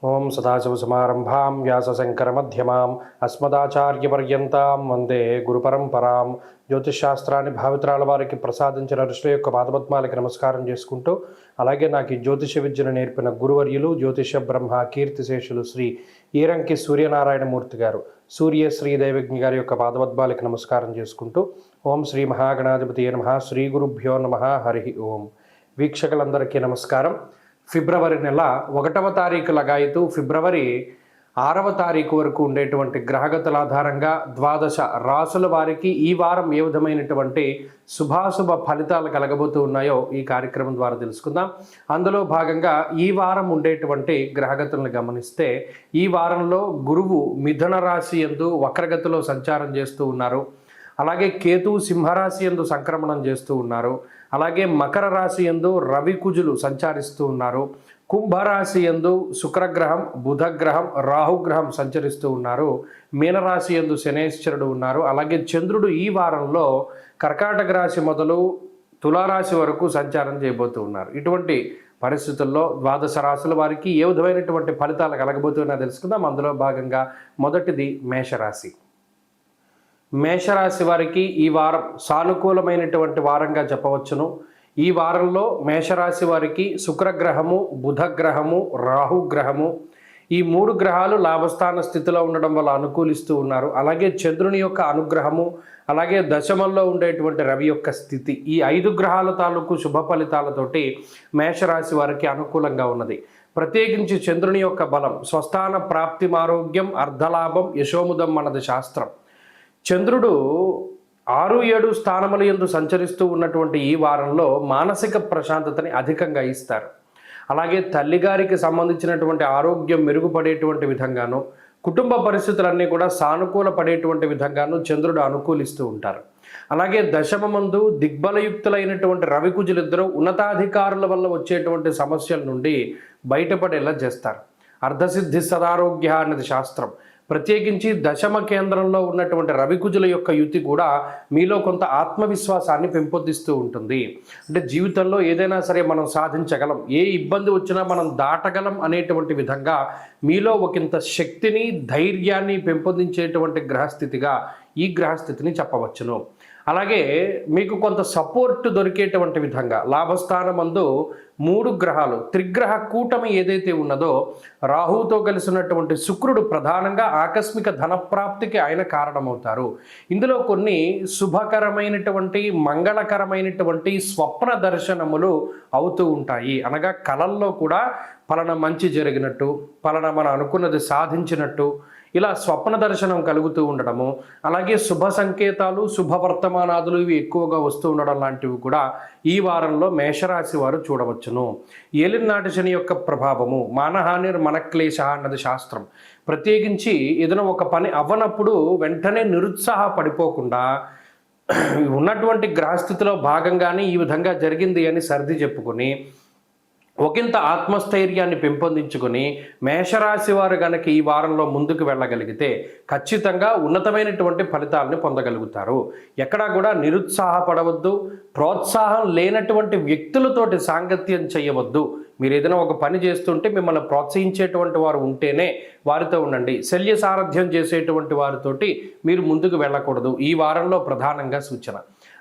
ఓం సదాశివసమారంభాం వ్యాసశంకరమధ్యమాం అస్మదాచార్యపర్యంతాం వందే గురుపరంపరాం. జ్యోతిషశాస్త్రాన్ని భావితరాల వారికి ప్రసాదించిన ఋషుల యొక్క పాదపద్మాలకి నమస్కారం చేసుకుంటూ, అలాగే నాకు ఈ జ్యోతిష విద్యను నేర్పిన గురువర్యులు జ్యోతిష బ్రహ్మ కీర్తిశేషులు శ్రీ ఈరంకి సూర్యనారాయణమూర్తి గారు, సూర్యశ్రీ దైవజ్ఞ గారి యొక్క పాదపద్మాలకి నమస్కారం చేసుకుంటూ, ఓం శ్రీ మహాగణాధిపతి నమః, శ్రీ గురుభ్యో నమః, హరి ఓం. వీక్షకులందరికీ నమస్కారం. ఫిబ్రవరి నెల 1వ తారీఖు లగాయతు ఫిబ్రవరి 6వ తారీఖు వరకు ఉండేటువంటి గ్రహగతుల ఆధారంగా 12 రాసుల వారికి ఈ వారం ఏ విధమైనటువంటి శుభాశుభ ఫలితాలు కలగబోతూ ఉన్నాయో ఈ కార్యక్రమం ద్వారా తెలుసుకుందాం. అందులో భాగంగా ఈ వారం ఉండేటువంటి గ్రహగతులను గమనిస్తే, ఈ వారంలో గురువు మిథున రాశి యందు వక్రగతిలో సంచారం చేస్తూ ఉన్నారు. అలాగే కేతు సింహరాశి యందు సంక్రమణం చేస్తూ ఉన్నారు. అలాగే మకర రాశి యందు రవి కుజులు సంచరిస్తూ ఉన్నారు. కుంభరాశి యందు శుక్రగ్రహం, బుధగ్రహం, రాహుగ్రహం సంచరిస్తూ ఉన్నారు. మీనరాశి యందు శనేశ్వరుడు ఉన్నారు. అలాగే చంద్రుడు ఈ వారంలో కర్కాటక రాశి మొదలు తులారాశి వరకు సంచారం చేయబోతూ ఉన్నారు. ఇటువంటి పరిస్థితుల్లో 12 రాశుల వారికి ఏ విధమైనటువంటి ఫలితాలు కలగబోతున్నా తెలుసుకుందాం. అందులో భాగంగా మొదటిది మేషరాశి. మేషరాశి వారికి ఈ వారం సానుకూలమైనటువంటి వారంగా చెప్పవచ్చును. ఈ వారంలో మేషరాశి వారికి శుక్రగ్రహము, బుధగ్రహము, రాహుగ్రహము, ఈ 3 గ్రహాలు లాభస్థాన స్థితిలో ఉండడం వల్ల అనుకూలిస్తూ ఉన్నారు. అలాగే చంద్రుని యొక్క అనుగ్రహము, అలాగే దశమంలో ఉండేటువంటి రవి యొక్క స్థితి, ఈ 5 గ్రహాల తాలూకు శుభ ఫలితాలతోటి మేషరాశి వారికి అనుకూలంగా ఉన్నది. ప్రత్యేకించి చంద్రుని యొక్క బలం, స్వస్థాన ప్రాప్తి, ఆరోగ్యం, అర్ధలాభం, యశోముదం అన్నది శాస్త్రం. చంద్రుడు 6, 7 స్థానముల యందు సంచరిస్తూ ఉన్నటువంటి ఈ వారంలో మానసిక ప్రశాంతతని అధికంగా ఇస్తారు. అలాగే తల్లిగారికి సంబంధించినటువంటి ఆరోగ్యం మెరుగుపడేటువంటి విధంగాను, కుటుంబ పరిస్థితులన్నీ కూడా సానుకూల పడేటువంటి విధంగాను చంద్రుడు అనుకూలిస్తూ ఉంటారు. అలాగే దశమమందు దిగ్బలయుక్తులైనటువంటి రవికుజులిద్దరూ ఉన్నతాధికారుల వల్ల వచ్చేటువంటి సమస్యల నుండి బయటపడేలా చేస్తారు. అర్ధసిద్ధి సదారోగ్య అన్నది శాస్త్రం. ప్రత్యేకించి దశమ కేంద్రంలో ఉన్నటువంటి రవికుజుల యొక్క యుతి కూడా మీలో కొంత ఆత్మవిశ్వాసాన్ని పెంపొందిస్తూ ఉంటుంది. అంటే జీవితంలో ఏదైనా సరే మనం సాధించగలం, ఏ ఇబ్బంది వచ్చినా మనం దాటగలం అనేటువంటి విధంగా మీలో ఒకంత శక్తిని, ధైర్యాన్ని పెంపొందించేటువంటి గ్రహస్థితిగా ఈ గ్రహస్థితిని చెప్పవచ్చును. అలాగే మీకు కొంత సపోర్ట్ దొరికేటువంటి విధంగా లాభస్థానమందు 3 గ్రహాలు త్రిగ్రహ కూటమి ఏదైతే ఉన్నదో, రాహుతో కలిసినటువంటి శుక్రుడు ప్రధానంగా ఆకస్మిక ధనప్రాప్తికి ఆయన కారణమవుతారు. ఇందులో కొన్ని శుభకరమైనటువంటి, మంగళకరమైనటువంటి స్వప్న దర్శనములు అవుతూ ఉంటాయి. అనగా కలల్లో కూడా పలానా మంచి జరిగినట్టు, పలానా మనం అనుకున్నది సాధించినట్టు, ఇలా స్వప్న దర్శనం కలుగుతూ ఉండడము, అలాగే శుభ సంకేతాలు, శుభవర్తమానాదులు ఇవి ఎక్కువగా వస్తూ ఉండడం లాంటివి కూడా ఈ వారంలో మేషరాశి వారు చూడవచ్చును. ఏలినాటి శని యొక్క ప్రభావము, మానహానిర్ మనక్లేశ అన్నది శాస్త్రం. ప్రత్యేకించి ఏదైనా ఒక పని అవ్వనప్పుడు వెంటనే నిరుత్సాహపడిపోకుండా ఉన్నటువంటి గ్రహస్థితిలో భాగంగానే ఈ విధంగా జరిగింది అని సర్ది చెప్పుకొని ఒకంత ఆత్మస్థైర్యాన్ని పెంపొందించుకొని మేషరాశి వారు కనుక ఈ వారంలో ముందుకు వెళ్ళగలిగితే ఖచ్చితంగా ఉన్నతమైనటువంటి ఫలితాలను పొందగలుగుతారు. ఎక్కడా కూడా నిరుత్సాహపడవద్దు, ప్రోత్సాహం లేనటువంటి వ్యక్తులతోటి సాంగత్యం చేయవద్దు. మీరు ఏదైనా ఒక పని చేస్తుంటే మిమ్మల్ని ప్రోత్సహించేటువంటి వారు ఉంటేనే వారితో ఉండండి. శల్య సారథ్యం చేసేటువంటి వారితోటి మీరు ముందుకు వెళ్ళకూడదు. ఈ వారంలో ప్రధానంగా సూచన.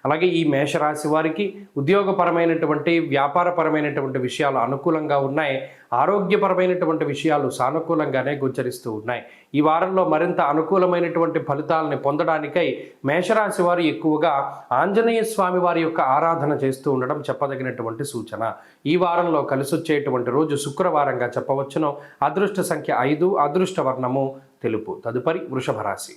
అలాగే ఈ మేషరాశి వారికి ఉద్యోగపరమైనటువంటి, వ్యాపారపరమైనటువంటి విషయాలు అనుకూలంగా ఉన్నాయి. ఆరోగ్యపరమైనటువంటి విషయాలు సానుకూలంగానే గోచరిస్తూ ఉన్నాయి. ఈ వారంలో మరింత అనుకూలమైనటువంటి ఫలితాలని పొందడానికై మేషరాశి వారు ఎక్కువగా ఆంజనేయ స్వామి వారి యొక్క ఆరాధన చేస్తూ ఉండడం చెప్పదగినటువంటి సూచన. ఈ వారంలో కలిసొచ్చేటువంటి రోజు శుక్రవారంగా చెప్పవచ్చును. అదృష్ట సంఖ్య 5, అదృష్ట వర్ణము తెలుపు. తదుపరి వృషభ రాశి.